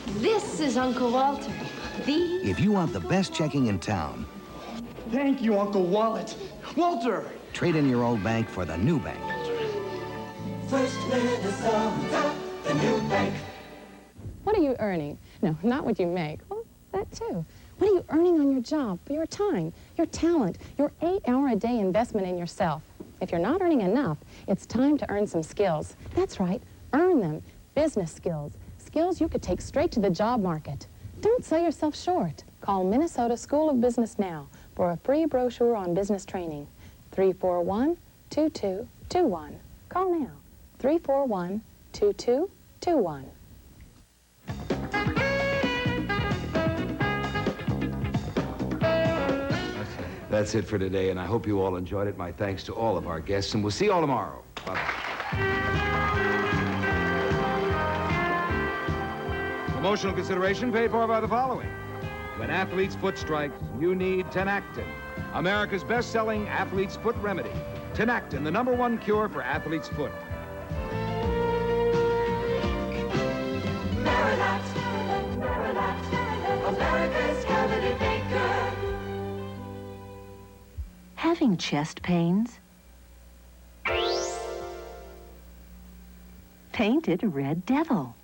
This is Uncle Walter. These... If you want the best checking in town... Thank you, Uncle Wallet. Walter! Trade in your old bank for the new bank. First Minnesota, the new bank. What are you earning? No, not what you make. Well, that too. What are you earning on your job, your time, your talent, your 8-hour-a-day investment in yourself? If you're not earning enough, it's time to earn some skills. That's right, earn them. Business skills. Skills you could take straight to the job market. Don't sell yourself short. Call Minnesota School of Business now for a free brochure on business training. 341-2221. Call now. 341-2221. That's it for today, and I hope you all enjoyed it. My thanks to all of our guests, and we'll see you all tomorrow. Bye-bye. Emotional consideration paid for by the following. When athlete's foot strikes, you need Tenactin, America's best-selling athlete's foot remedy. Tenactin, the #1 cure for athlete's foot. America's cabinet maker. Having chest pains? Painted Red Devil.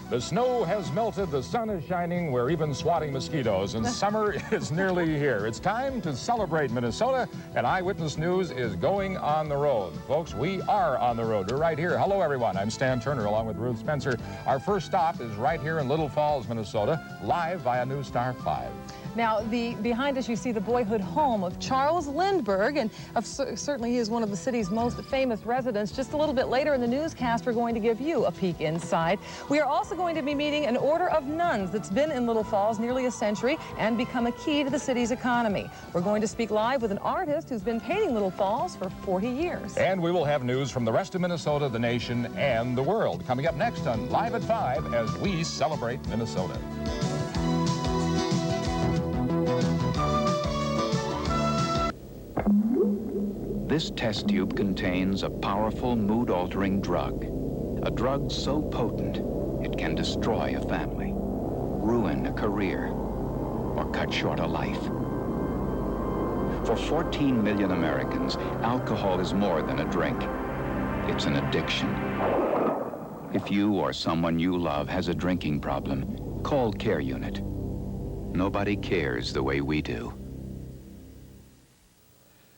The snow has melted, the sun is shining, we're even swatting mosquitoes, and summer is nearly here. It's time to celebrate Minnesota, and Eyewitness News is going on the road. Folks, we are on the road. We're right here. Hello, everyone. I'm Stan Turner, along with Ruth Spencer. Our first stop is right here in Little Falls, Minnesota, live via News Star 5. Now, behind us, you see the boyhood home of Charles Lindbergh, and certainly he is one of the city's most famous residents. Just a little bit later in the newscast, we're going to give you a peek inside. We are also going to be meeting an order of nuns that's been in Little Falls nearly a century and become a key to the city's economy. We're going to speak live with an artist who's been painting Little Falls for 40 years. And we will have news from the rest of Minnesota, the nation, and the world. Coming up next on Live at 5 as we celebrate Minnesota. This test tube contains a powerful mood-altering drug. A drug so potent, it can destroy a family, ruin a career, or cut short a life. For 14 million Americans, alcohol is more than a drink. It's an addiction. If you or someone you love has a drinking problem, call Care Unit. Nobody cares the way we do.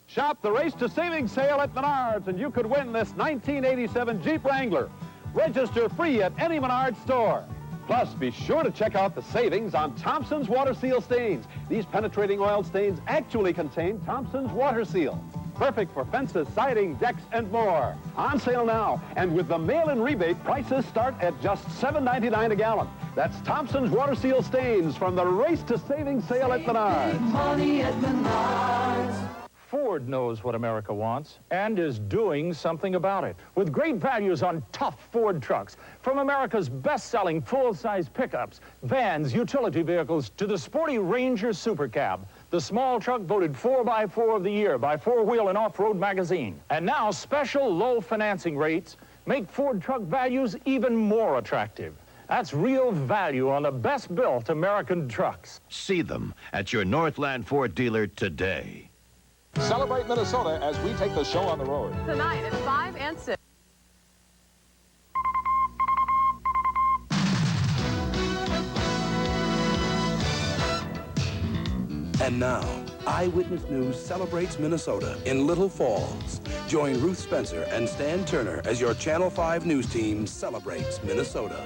Shop the Race to Savings sale at Menards, and you could win this 1987 Jeep Wrangler. Register free at any Menards store. Plus, be sure to check out the savings on Thompson's Water Seal stains. These penetrating oil stains actually contain Thompson's Water Seal. Perfect for fences, siding, decks, and more. On sale now, and with the mail-in rebate, prices start at just $7.99 a gallon. That's Thompson's Water Seal stains from the Race to Savings sale at Menards. Money at Menards. Ford knows what America wants and is doing something about it with great values on tough Ford trucks. From America's best-selling full-size pickups, vans, utility vehicles, to the sporty Ranger Super Cab, the small truck voted 4x4 of the year by Four Wheel and Off-Road magazine. And now special low financing rates make Ford truck values even more attractive. That's real value on the best-built American trucks. See them at your Northland Ford dealer today. Celebrate Minnesota as we take the show on the road. Tonight at 5 and 6. And now, Eyewitness News celebrates Minnesota in Little Falls. Join Ruth Spencer and Stan Turner as your Channel 5 news team celebrates Minnesota.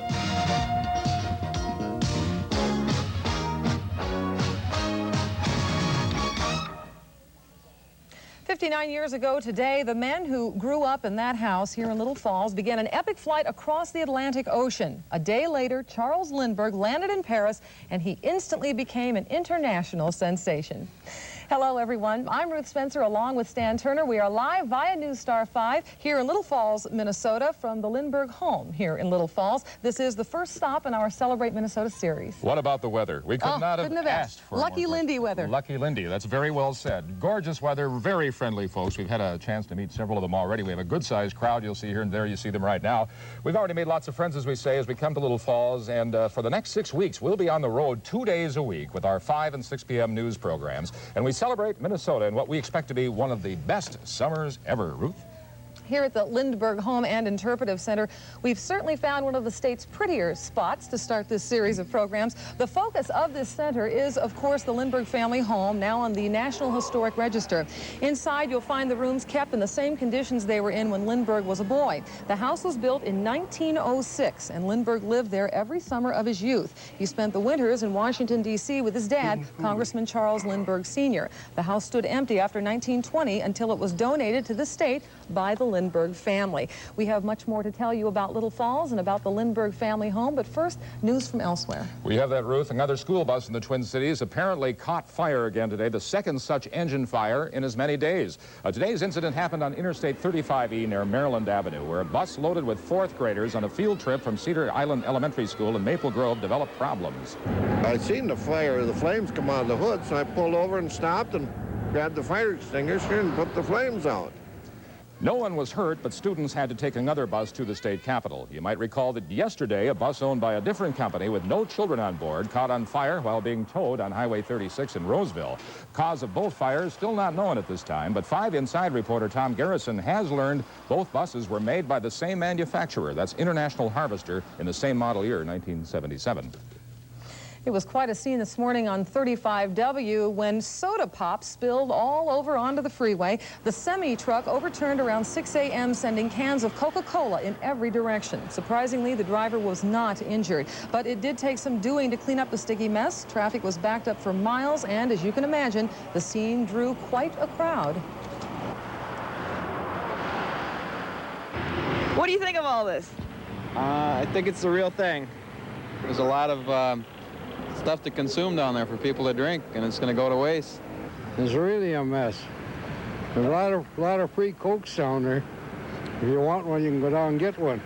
59 years ago today, the men who grew up in that house here in Little Falls began an epic flight across the Atlantic Ocean. A day later, Charles Lindbergh landed in Paris, and he instantly became an international sensation. Hello, everyone. I'm Ruth Spencer, along with Stan Turner. We are live via News Star 5 here in Little Falls, Minnesota, from the Lindbergh home here in Little Falls. This is the first stop in our Celebrate Minnesota series. What about the weather? We could not have asked for Lucky more. Lindy weather. Lucky Lindy. That's very well said. Gorgeous weather, very friendly folks. We've had a chance to meet several of them already. We have a good-sized crowd. You'll see here and there. You see them right now. We've already made lots of friends, as we say, as we come to Little Falls. And for the next 6 weeks, we'll be on the road 2 days a week with our 5 and 6 p.m. news programs. And we celebrate Minnesota and what we expect to be one of the best summers ever. Ruth? Here at the Lindbergh Home and Interpretive Center, we've certainly found one of the state's prettier spots to start this series of programs. The focus of this center is, of course, the Lindbergh family home, now on the National Historic Register. Inside, you'll find the rooms kept in the same conditions they were in when Lindbergh was a boy. The house was built in 1906, and Lindbergh lived there every summer of his youth. He spent the winters in Washington, D.C. with his dad, Congressman Charles Lindbergh Sr. The house stood empty after 1920 until it was donated to the state by the Lindbergh family. We have much more to tell you about Little Falls and about the Lindbergh family home, but first, news from elsewhere. We have that, Ruth. Another school bus in the Twin Cities apparently caught fire again today, the second such engine fire in as many days. Today's incident happened on Interstate 35E near Maryland Avenue, where a bus loaded with fourth graders on a field trip from Cedar Island Elementary School in Maple Grove developed problems. I seen the fire, the flames come out of the hood, so I pulled over and stopped and grabbed the fire extinguisher and put the flames out. No one was hurt, but students had to take another bus to the state capitol. You might recall that yesterday, a bus owned by a different company with no children on board caught on fire while being towed on Highway 36 in Roseville. Cause of both fires still not known at this time, but 5 Inside reporter Tom Garrison has learned both buses were made by the same manufacturer. That's International Harvester in the same model year, 1977. It was quite a scene this morning on 35W when soda pop spilled all over onto the freeway. The semi-truck overturned around 6 a.m., sending cans of Coca-Cola in every direction. Surprisingly, the driver was not injured, but it did take some doing to clean up the sticky mess. Traffic was backed up for miles, and as you can imagine, the scene drew quite a crowd. What do you think of all this? I think it's the real thing. There's a lot of stuff to consume down there for people to drink, and it's going to go to waste. It's really a mess. There's a lot of free Cokes down there. If you want one, you can go down and get one.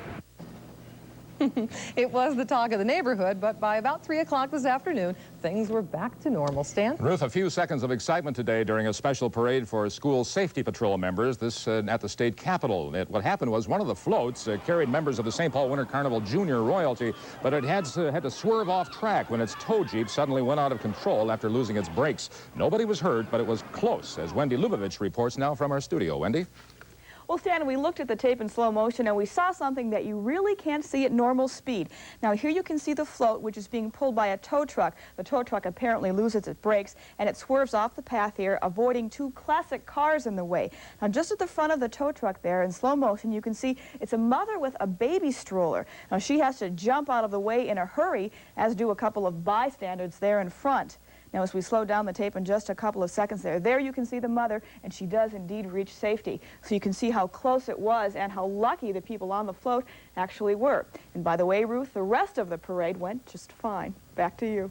It was the talk of the neighborhood, but by about 3 o'clock this afternoon, things were back to normal. Stan? Ruth, a few seconds of excitement today during a special parade for school safety patrol members, this at the state capitol. What happened was one of the floats carried members of the St. Paul Winter Carnival Junior royalty, but it had to swerve off track when its tow jeep suddenly went out of control after losing its brakes. Nobody was hurt, but it was close, as Wendy Lubavitch reports now from our studio. Wendy? Well, Stan, we looked at the tape in slow motion and we saw something that you really can't see at normal speed. Now, here you can see the float, which is being pulled by a tow truck. The tow truck apparently loses its brakes and it swerves off the path here, avoiding 2 classic cars in the way. Now, just at the front of the tow truck there in slow motion, you can see it's a mother with a baby stroller. Now, she has to jump out of the way in a hurry, as do a couple of bystanders there in front. Now, as we slow down the tape in just a couple of seconds there you can see the mother, and she does indeed reach safety. So you can see how close it was and how lucky the people on the float actually were. And by the way, Ruth, the rest of the parade went just fine. Back to you.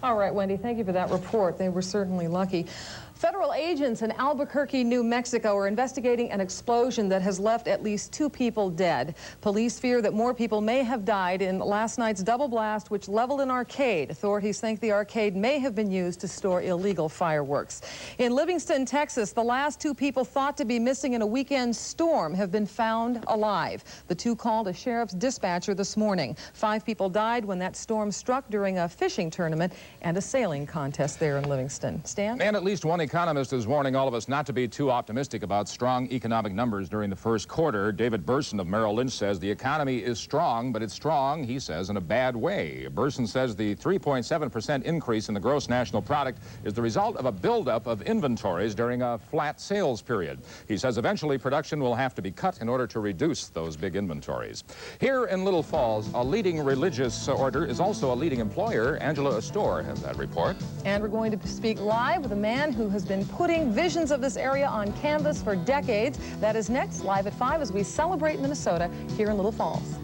All right, Wendy, thank you for that report. They were certainly lucky. Federal agents in Albuquerque, New Mexico are investigating an explosion that has left at least 2 people dead. Police fear that more people may have died in last night's double blast, which leveled an arcade. Authorities think the arcade may have been used to store illegal fireworks. In Livingston, Texas, the last 2 people thought to be missing in a weekend storm have been found alive. The 2 called a sheriff's dispatcher this morning. 5 people died when that storm struck during a fishing tournament and a sailing contest there in Livingston. Stan? And at least one economist is warning all of us not to be too optimistic about strong economic numbers during the first quarter. David Burson of Merrill Lynch says the economy is strong, but it's strong, he says, in a bad way. Burson says the 3.7% increase in the gross national product is the result of a buildup of inventories during a flat sales period. He says eventually production will have to be cut in order to reduce those big inventories. Here in Little Falls, a leading religious order is also a leading employer. Angela Astor has that report. And we're going to speak live with a man who has been putting visions of this area on canvas for decades. That is next, live at 5, as we celebrate Minnesota here in Little Falls.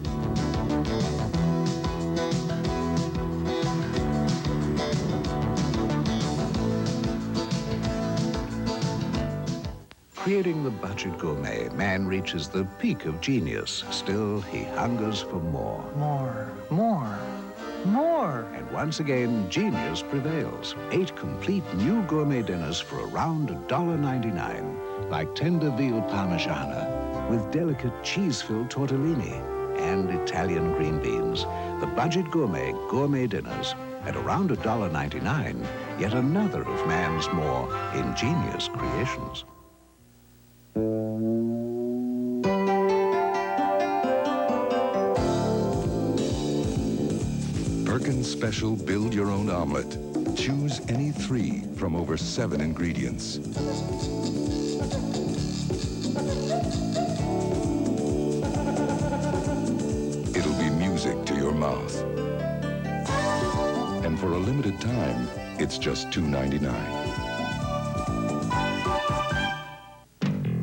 Creating the budget gourmet, man reaches the peak of genius. Still, he hungers for more. More. And once again, genius prevails. 8 complete new gourmet dinners for around $1.99, like tender veal parmigiana with delicate cheese-filled tortellini and Italian green beans. The budget gourmet dinners at around $1.99, yet another of man's more ingenious creations. Perkins Special Build Your Own Omelet. Choose any 3 from over 7 ingredients. It'll be music to your mouth. And for a limited time, it's just $2.99.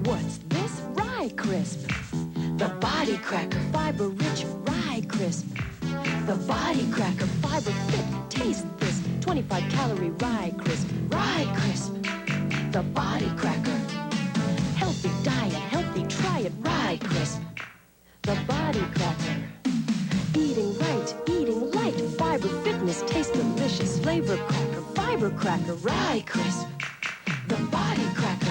What's this? Rye Crisp. The Body Cracker Fiber-Rich Rye Crisp. The Body Cracker Fiber Fit. Taste this. 25-calorie Rye Crisp. Rye Crisp. The Body Cracker. Healthy diet, healthy, try it. Rye Crisp. The Body Cracker. Eating right, eating light. Fiber fitness, taste delicious. Flavor cracker, fiber cracker, Rye Crisp. The Body Cracker.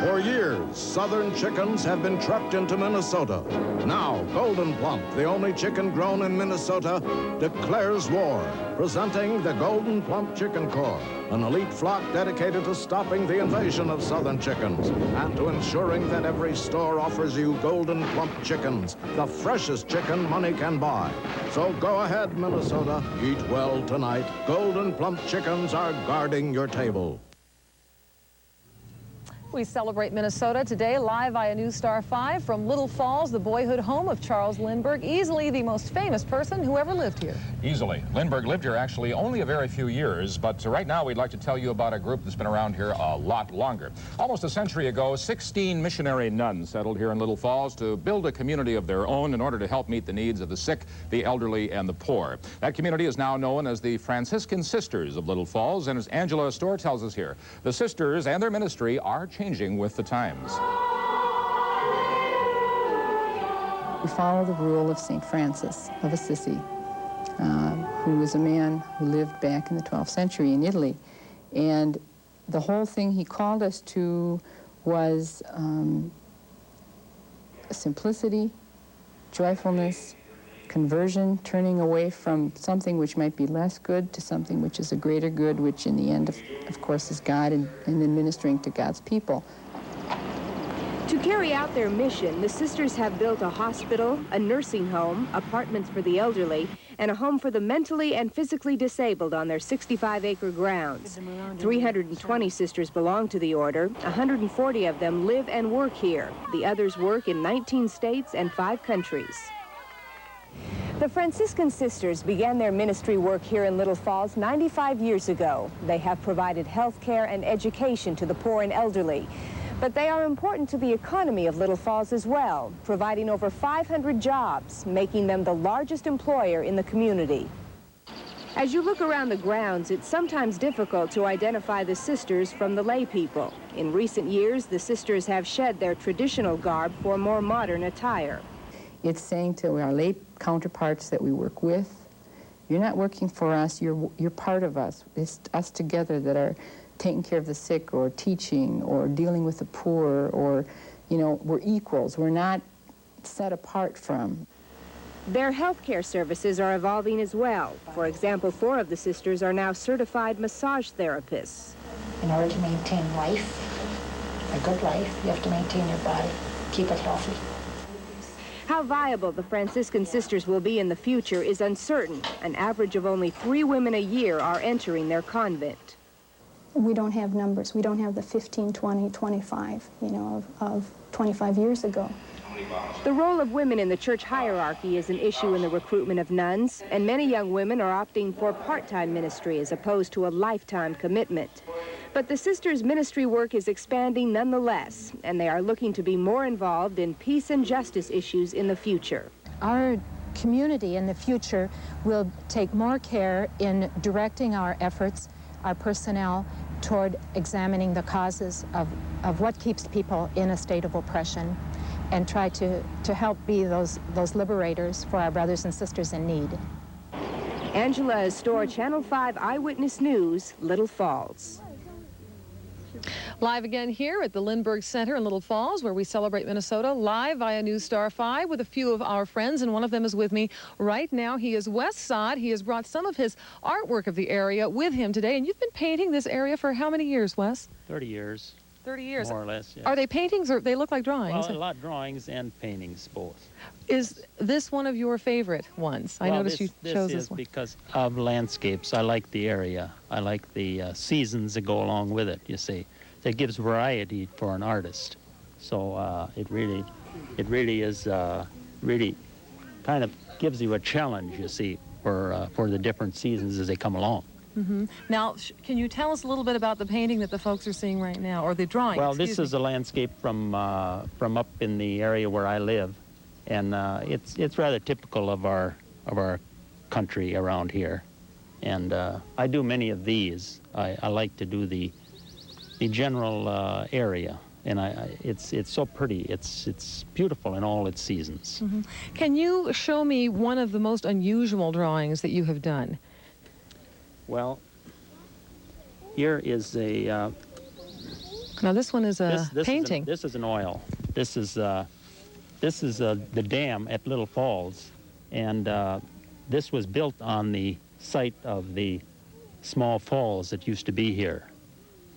For years, Southern chickens have been trucked into Minnesota. Now, Golden Plump, the only chicken grown in Minnesota, declares war, presenting the Golden Plump Chicken Corps, an elite flock dedicated to stopping the invasion of Southern chickens and to ensuring that every store offers you Golden Plump chickens, the freshest chicken money can buy. So go ahead, Minnesota, eat well tonight. Golden Plump chickens are guarding your table. We celebrate Minnesota today live via News Star 5 from Little Falls, the boyhood home of Charles Lindbergh, easily the most famous person who ever lived here. Easily. Lindbergh lived here actually only a very few years, but right now we'd like to tell you about a group that's been around here a lot longer. Almost a century ago, 16 missionary nuns settled here in Little Falls to build a community of their own in order to help meet the needs of the sick, the elderly, and the poor. That community is now known as the Franciscan Sisters of Little Falls, and as Angela Astor tells us here, the sisters and their ministry are changing with the times. We follow the rule of St. Francis of Assisi, who was a man who lived back in the 12th century in Italy. And the whole thing he called us to was simplicity, joyfulness, conversion, turning away from something which might be less good to something which is a greater good, which in the end, of course, is God and administering to God's people. To carry out their mission, the sisters have built a hospital, a nursing home, apartments for the elderly, and a home for the mentally and physically disabled on their 65-acre grounds. 320 sisters belong to the order. 140 of them live and work here. The others work in 19 states and 5 countries. The Franciscan Sisters began their ministry work here in Little Falls 95 years ago. They have provided health care and education to the poor and elderly. But they are important to the economy of Little Falls as well, providing over 500 jobs, making them the largest employer in the community. As you look around the grounds, it's sometimes difficult to identify the sisters from the lay people. In recent years, the sisters have shed their traditional garb for more modern attire. It's saying to our lay counterparts that we work with, you're not working for us, you're part of us. It's us together that are taking care of the sick or teaching or dealing with the poor, or, you know, we're equals. We're not set apart from. Their healthcare services are evolving as well. For example, 4 of the sisters are now certified massage therapists. In order to maintain life, a good life, you have to maintain your body, keep it healthy. How viable the Franciscan sisters will be in the future is uncertain. An average of only 3 women a year are entering their convent. We don't have numbers. We don't have the 15, 20, 25, you know, of 25 years ago. The role of women in the church hierarchy is an issue in the recruitment of nuns, and many young women are opting for part-time ministry as opposed to a lifetime commitment. But the sisters' ministry work is expanding nonetheless, and they are looking to be more involved in peace and justice issues in the future. Our community in the future will take more care in directing our efforts, our personnel, toward examining the causes of what keeps people in a state of oppression, and try to help be those liberators for our brothers and sisters in need. Angela Astor, Channel 5 Eyewitness News, Little Falls. Live again here at the Lindbergh Center in Little Falls, where we celebrate Minnesota, live via News Star 5 with a few of our friends, and one of them is with me right now. He is Wes Sod. He has brought some of his artwork of the area with him today, and you've been painting this area for how many years, Wes? 30 years. 30 years. More or less, yeah. Are they paintings or they look like drawings? Well, a lot of drawings and paintings, both. Is this one of your favorite ones? I noticed you chose this one. This is because of landscapes. I like the area. I like the seasons that go along with it, you see. It gives variety for an artist. So it really is really kind of gives you a challenge, you see, for the different seasons as they come along. Mm-hmm. Now, can you tell us a little bit about the painting that the folks are seeing right now, or the drawing? Well, this is a landscape from up in the area where I live, and it's rather typical of our country around here. And I do many of these. I like to do the general area, and it's so pretty. It's beautiful in all its seasons. Mm-hmm. Can you show me one of the most unusual drawings that you have done? Well, here is a... now this one is a painting. This is an oil. This is the dam at Little Falls, and this was built on the site of the small falls that used to be here.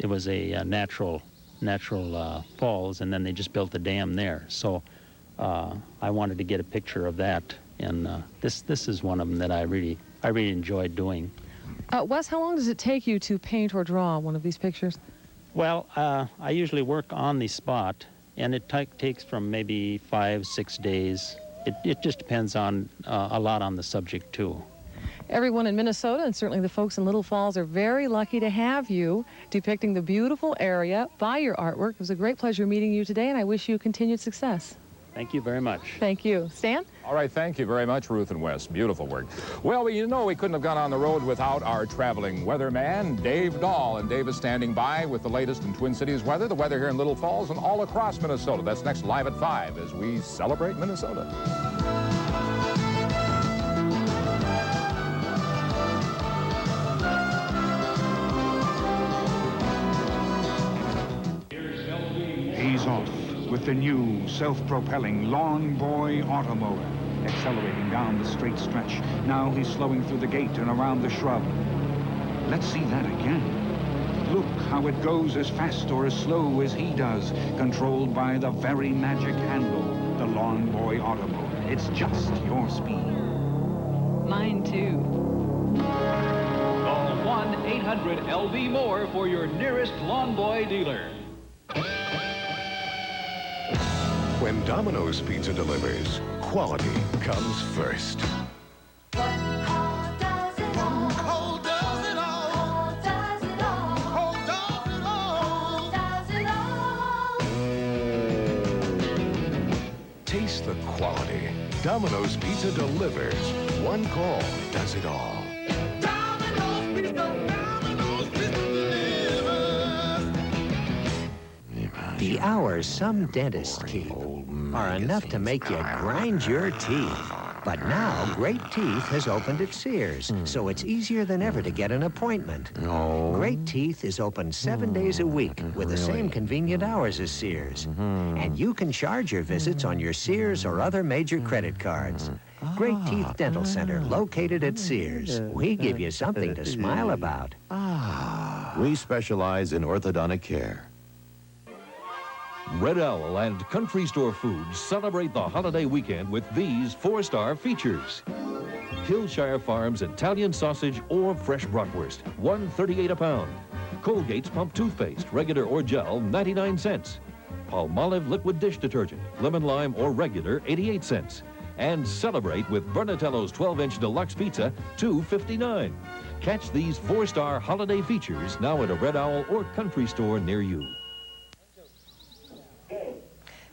It was a natural falls, and then they just built a dam there. So I wanted to get a picture of that, and this is one of them that I really enjoyed doing. Wes, how long does it take you to paint or draw one of these pictures? Well, I usually work on the spot, and it takes from maybe 5-6 days. It just depends on a lot on the subject, too. Everyone in Minnesota, and certainly the folks in Little Falls, are very lucky to have you depicting the beautiful area by your artwork. It was a great pleasure meeting you today, and I wish you continued success. Thank you very much. Thank you. Stan? All right, thank you very much, Ruth and Wes. Beautiful work. Well, you know we couldn't have gone on the road without our traveling weatherman, Dave Dahl. And Dave is standing by with the latest in Twin Cities weather, the weather here in Little Falls and all across Minnesota. That's next live at 5 as we celebrate Minnesota. He's off with the new self-propelling Lawn Boy Automower, accelerating down the straight stretch. Now he's slowing through the gate and around the shrub. Let's see that again. Look how it goes as fast or as slow as he does, controlled by the very magic handle, the Lawn Boy Automower. It's just your speed. Mine too. Call 1-800-LB-MORE for your nearest Lawn Boy dealer. When Domino's Pizza delivers, quality comes first. Taste the quality. Domino's Pizza delivers. One call does it all. The hours some dentists keep are enough to make you grind your teeth. But now, Great Teeth has opened at Sears, so it's easier than ever to get an appointment. Great Teeth is open 7 days a week with the same convenient hours as Sears. And you can charge your visits on your Sears or other major credit cards. Great Teeth Dental Center, located at Sears. We give you something to smile about. We specialize in orthodontic care. Red Owl and Country Store Foods celebrate the holiday weekend with these 4-star features. Hillshire Farms Italian sausage or fresh bratwurst, $1.38 a pound. Colgate's pump toothpaste, regular or gel, 99 cents. Palmolive liquid dish detergent, lemon lime or regular, 88 cents. And celebrate with Bernatello's 12-inch deluxe pizza, $2.59. Catch these 4-star holiday features now at a Red Owl or Country Store near you.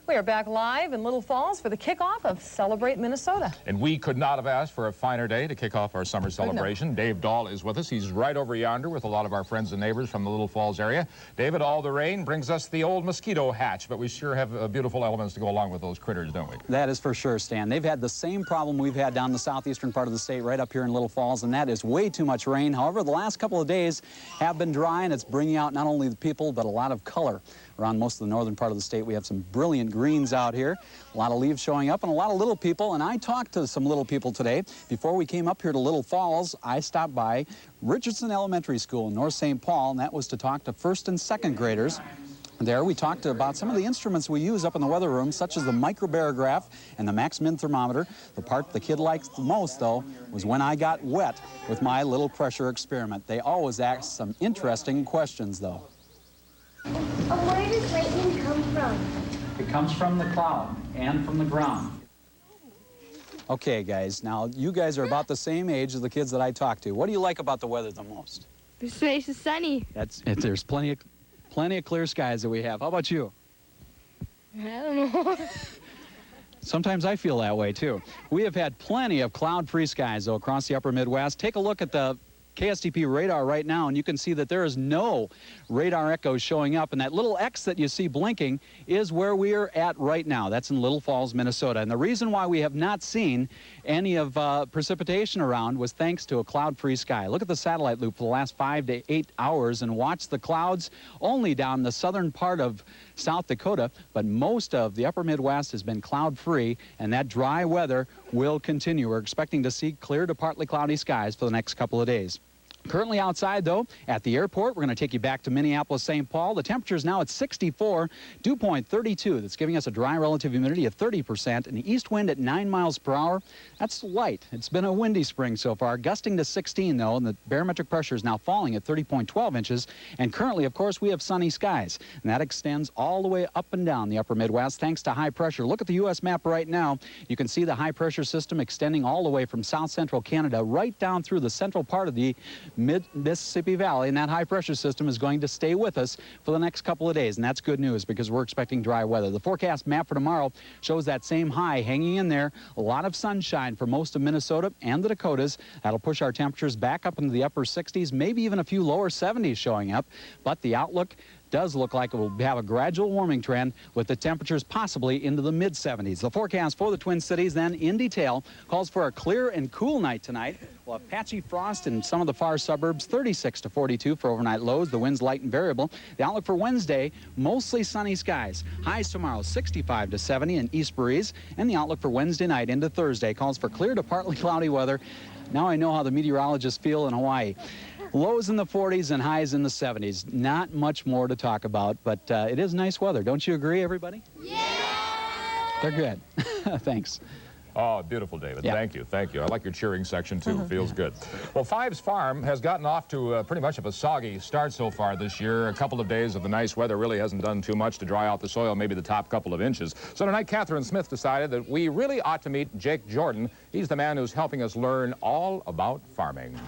We are back live in Little Falls for the kickoff of Celebrate Minnesota. And we could not have asked for a finer day to kick off our summer celebration. Dave Dahl is with us. He's right over yonder with a lot of our friends and neighbors from the Little Falls area. David, all the rain brings us the old mosquito hatch, but we sure have beautiful elements to go along with those critters, don't we? That is for sure, Stan. They've had the same problem we've had down the southeastern part of the state, right up here in Little Falls, and that is way too much rain. However, the last couple of days have been dry, and it's bringing out not only the people, but a lot of color. Around most of the northern part of the state, we have some brilliant greens out here, a lot of leaves showing up, and a lot of little people. And I talked to some little people today. Before we came up here to Little Falls, I stopped by Richardson Elementary School in North St. Paul, and that was to talk to first and second graders. There we talked about some of the instruments we use up in the weather room, such as the microbarograph and the max min thermometer. The part the kid likes the most, though, was when I got wet with my little pressure experiment. They always ask some interesting questions, though. Where does lightning come from? It comes from the cloud and from the ground. Okay, guys, now you guys are about the same age as the kids that I talked to. What do you like about the weather the most? It's nice and sunny. There's plenty of clear skies that we have. How about you? I don't know. Sometimes I feel that way, too. We have had plenty of cloud-free skies, though, across the upper Midwest. Take a look at the KSTP radar right now, and you can see that there is no radar echoes showing up, and that little X that you see blinking is where we are at right now. That's in Little Falls, Minnesota. And the reason why we have not seen any of precipitation around was thanks to a cloud-free sky. Look at the satellite loop for the last 5 to 8 hours and watch the clouds only down the southern part of South Dakota, but most of the upper Midwest has been cloud-free, and that dry weather will continue. We're expecting to see clear to partly cloudy skies for the next couple of days. Currently outside, though, at the airport, we're going to take you back to Minneapolis, St. Paul. The temperature is now at 64, dew point 32. That's giving us a dry relative humidity of 30%, and the east wind at 9 miles per hour. That's light. It's been a windy spring so far, gusting to 16, though, and the barometric pressure is now falling at 30.12 inches. And currently, of course, we have sunny skies, and that extends all the way up and down the upper Midwest thanks to high pressure. Look at the U.S. map right now. You can see the high pressure system extending all the way from south central Canada right down through the central part of the mid-Mississippi Valley, and that high pressure system is going to stay with us for the next couple of days, and that's good news because we're expecting dry weather. The forecast map for tomorrow shows that same high hanging in there. A lot of sunshine for most of Minnesota and the Dakotas. That'll push our temperatures back up into the upper 60s, maybe even a few lower 70s showing up, but the outlook does look like it will have a gradual warming trend with the temperatures possibly into the mid-70s. The forecast for the Twin Cities then in detail calls for a clear and cool night tonight. We'll have patchy frost in some of the far suburbs, 36 to 42 for overnight lows. The wind's light and variable. The outlook for Wednesday, mostly sunny skies. Highs tomorrow, 65 to 70 and east breeze. And the outlook for Wednesday night into Thursday calls for clear to partly cloudy weather. Now I know how the meteorologists feel in Hawaii. Lows in the 40s and highs in the 70s. Not much more to talk about, but it is nice weather. Don't you agree, everybody? Yeah! They're good. Thanks. Oh, beautiful, David. Yeah. Thank you. Thank you. I like your cheering section, too. Feels good. Well, Fives Farm has gotten off to pretty much of a soggy start so far this year. A couple of days of the nice weather really hasn't done too much to dry out the soil, maybe the top couple of inches. So tonight, Catherine Smith decided that we really ought to meet Jake Jordan. He's the man who's helping us learn all about farming.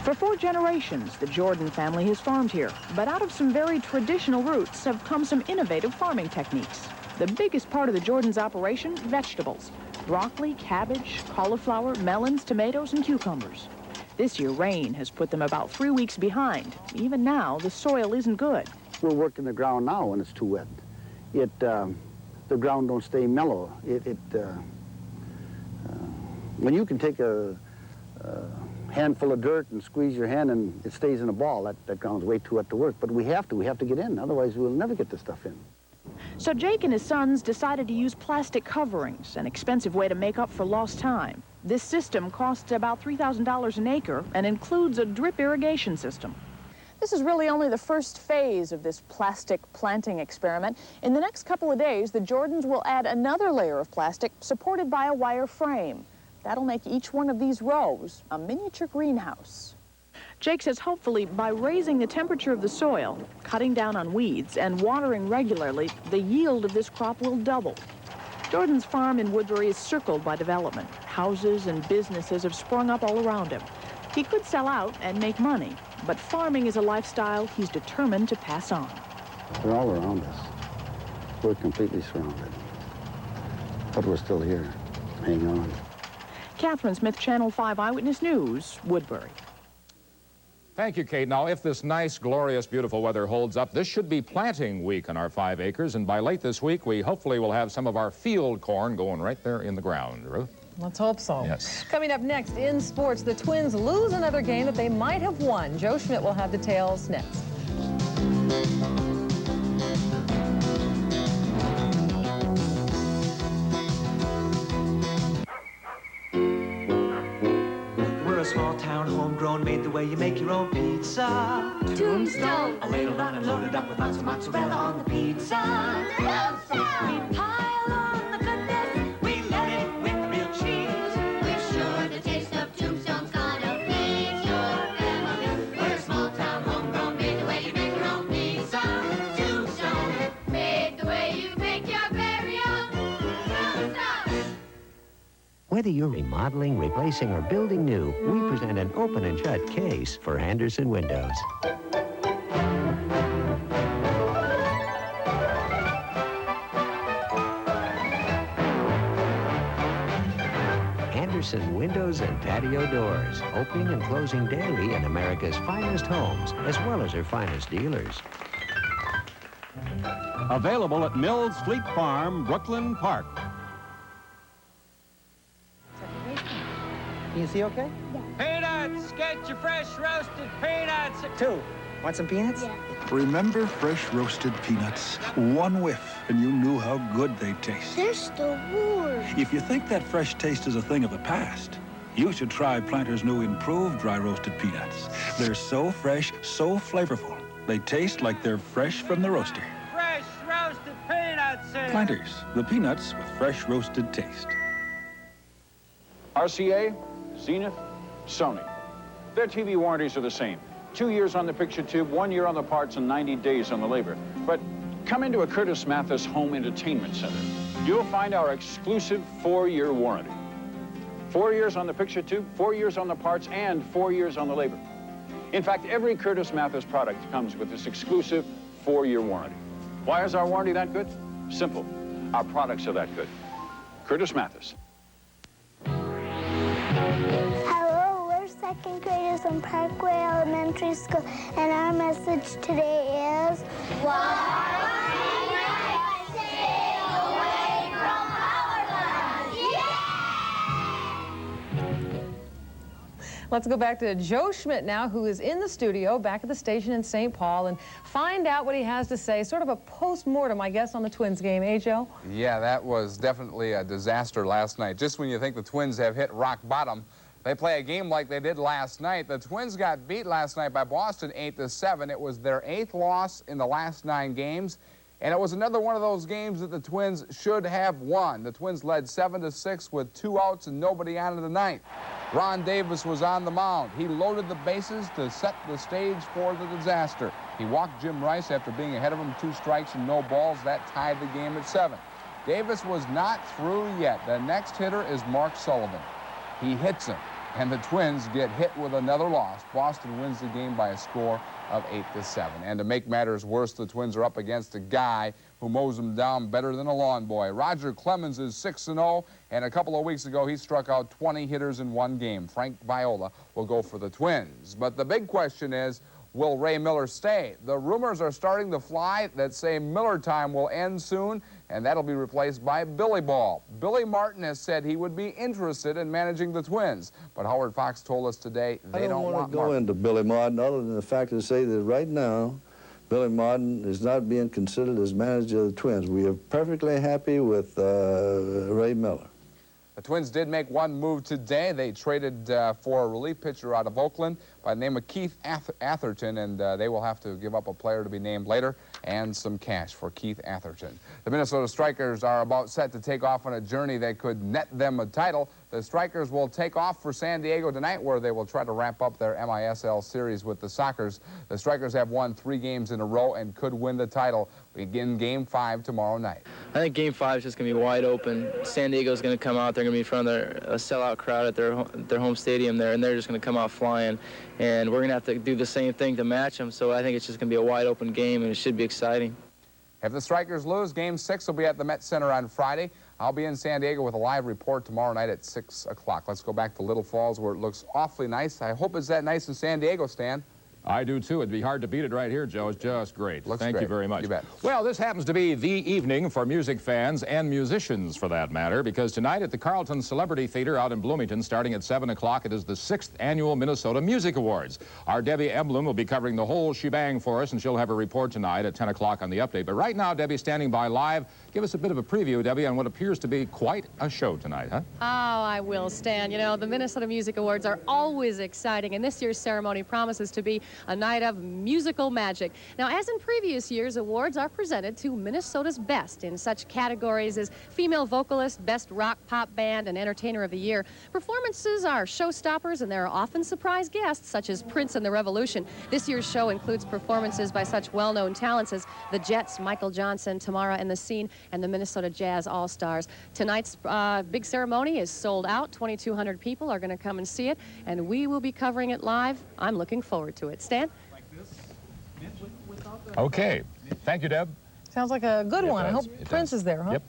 For 4 generations, the Jordan family has farmed here, but out of some very traditional roots have come some innovative farming techniques. The biggest part of the Jordan's operation, vegetables. Broccoli, cabbage, cauliflower, melons, tomatoes, and cucumbers. This year, rain has put them about 3 weeks behind. Even now, the soil isn't good. We're working the ground now when it's too wet. The ground don't stay mellow. When you can take a handful of dirt and squeeze your hand and it stays in a ball, that ground's way too wet to work. But we have to get in, otherwise we'll never get the stuff in. So Jake and his sons decided to use plastic coverings, an expensive way to make up for lost time. This system costs about $3,000 an acre and includes a drip irrigation system. This is really only the first phase of this plastic planting experiment. In the next couple of days, the Jordans will add another layer of plastic supported by a wire frame. That'll make each one of these rows a miniature greenhouse. Jake says hopefully by raising the temperature of the soil, cutting down on weeds, and watering regularly, the yield of this crop will double. Jordan's farm in Woodbury is circled by development. Houses and businesses have sprung up all around him. He could sell out and make money, but farming is a lifestyle he's determined to pass on. They're all around us. We're completely surrounded. But we're still here. Hang on. Catherine Smith, Channel 5 Eyewitness News, Woodbury. Thank you, Kate. Now, if this nice, glorious, beautiful weather holds up, this should be planting week on our 5 acres, and by late this week, we hopefully will have some of our field corn going right there in the ground. Ruth? Let's hope so. Yes. Coming up next in sports, the Twins lose another game that they might have won. Joe Schmidt will have details next. We're a small town, homegrown, made the way you make your own pizza. Tombstone. Ladled on and loaded up with lots of mozzarella on the pizza. Tombstone. We pile on the goodness, we load it with real cheese. We're sure the taste of Tombstone's gonna please your family. We're a small town, homegrown, made the way you make your own pizza. Tombstone. Made the way you make your very own Tombstone. Whether you're remodeling, replacing, or building new, we present an open and shut case for Anderson Windows. Anderson Windows and Patio Doors, opening and closing daily in America's finest homes, as well as their finest dealers. Available at Mills Fleet Farm, Brooklyn Park. Can you see okay? Peanuts! Get your fresh roasted peanuts! 2. Want some peanuts? Yeah. Remember fresh roasted peanuts? One whiff, and you knew how good they taste. They're still warm. If you think that fresh taste is a thing of the past, you should try Planters' new improved dry roasted peanuts. They're so fresh, so flavorful. They taste like they're fresh from the roaster. Fresh roasted peanuts! Planters, the peanuts with fresh roasted taste. RCA, Zenith, Sony. Their TV warranties are the same. 2 years on the picture tube, 1 year on the parts, and 90 days on the labor. But come into a Curtis Mathis Home Entertainment Center. You'll find our exclusive 4-year warranty. 4 years on the picture tube, 4 years on the parts, and 4 years on the labor. In fact, every Curtis Mathis product comes with this exclusive 4-year warranty. Why is our warranty that good? Simple. Our products are that good. Curtis Mathis. Hello, we're second graders from Parkway Elementary School, and our message today is... Let's go back to Joe Schmidt now, who is in the studio back at the station in St. Paul, and find out what he has to say. Sort of a post-mortem, I guess, on the Twins game, eh, Joe? Yeah, that was definitely a disaster last night. Just when you think the Twins have hit rock bottom, they play a game like they did last night. The Twins got beat last night by Boston 8-7. It was their 8th loss in the last 9 games. And it was another one of those games that the Twins should have won. The Twins led 7-6 with 2 outs and nobody out of the 9th. Ron Davis was on the mound. He loaded the bases to set the stage for the disaster. He walked Jim Rice after being ahead of him 2 strikes and no balls. That tied the game at 7. Davis was not through yet. The next hitter is Mark Sullivan. He hits him, and the Twins get hit with another loss. Boston wins the game by a score of 8-7. And to make matters worse, the Twins are up against a guy who mows them down better than a lawn boy. Roger Clemens is 6-0, and a couple of weeks ago he struck out 20 hitters in 1 game. Frank Viola will go for the Twins. But the big question is, will Ray Miller stay? The rumors are starting to fly that say Miller time will end soon, and that'll be replaced by Billy Ball. Billy Martin has said he would be interested in managing the Twins, but Howard Fox told us today they don't want to go into Billy Martin other than the fact to say that right now Billy Martin is not being considered as manager of the Twins. We are perfectly happy with Ray Miller. The Twins did make one move today. They traded for a relief pitcher out of Oakland by the name of Keith Atherton, and they will have to give up a player to be named later and some cash for Keith Atherton. The Minnesota Strikers are about set to take off on a journey that could net them a title. The Strikers will take off for San Diego tonight, where they will try to wrap up their MISL series with the Sockers. The Strikers have won 3 games in a row and could win the title. Begin Game 5 tomorrow night. I think Game 5 is just going to be wide open. San Diego's going to come out. They're going to be in front of a sellout crowd at their home stadium there, and they're just going to come out flying. And we're going to have to do the same thing to match them. So I think it's just going to be a wide open game, and it should be exciting. If the Strikers lose, Game 6 will be at the Met Center on Friday. I'll be in San Diego with a live report tomorrow night at 6 o'clock. Let's go back to Little Falls, where it looks awfully nice. I hope it's that nice in San Diego, Stan. I do, too. It'd be hard to beat it right here, Joe. It's just great. Thank great. you very much. You bet. Well, this happens to be the evening for music fans and musicians, for that matter, because tonight at the Carlton Celebrity Theater out in Bloomington, starting at 7 o'clock, it is the 6th Annual Minnesota Music Awards. Our Debbie Emblem will be covering the whole shebang for us, and she'll have a report tonight at 10 o'clock on the update. But right now, Debbie's standing by live. Give us a bit of a preview, Debbie, on what appears to be quite a show tonight, huh? Oh, I will, Stan. You know, the Minnesota Music Awards are always exciting, and this year's ceremony promises to be a night of musical magic. Now, as in previous years, awards are presented to Minnesota's best in such categories as Female Vocalist, Best Rock Pop Band, and Entertainer of the Year. Performances are showstoppers, and there are often surprise guests, such as Prince and the Revolution. This year's show includes performances by such well-known talents as the Jets, Michael Johnson, Tamara and the Scene, and the Minnesota Jazz All-Stars. Tonight's big ceremony is sold out. 2,200 people are going to come and see it, and we will be covering it live. I'm looking forward to it. Stan? Okay. Thank you, Deb. Sounds like a good one. I hope It Prince does. is there, huh? Yep.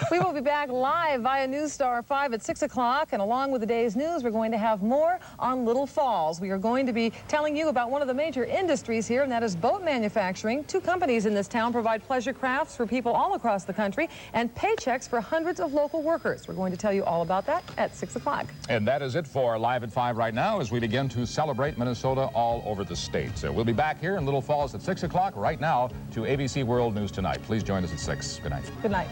We will be back live via News Star 5 at 6 o'clock, and along with the day's news, we're going to have more on Little Falls. We are going to be telling you about one of the major industries here, and that is boat manufacturing. 2 companies in this town provide pleasure crafts for people all across the country and paychecks for hundreds of local workers. We're going to tell you all about that at 6 o'clock. And that is it for Live at 5 right now as we begin to celebrate Minnesota all over the state. So we'll be back here in Little Falls at 6 o'clock right now to ABC World News Tonight. Please join us at 6. Good night. Good night.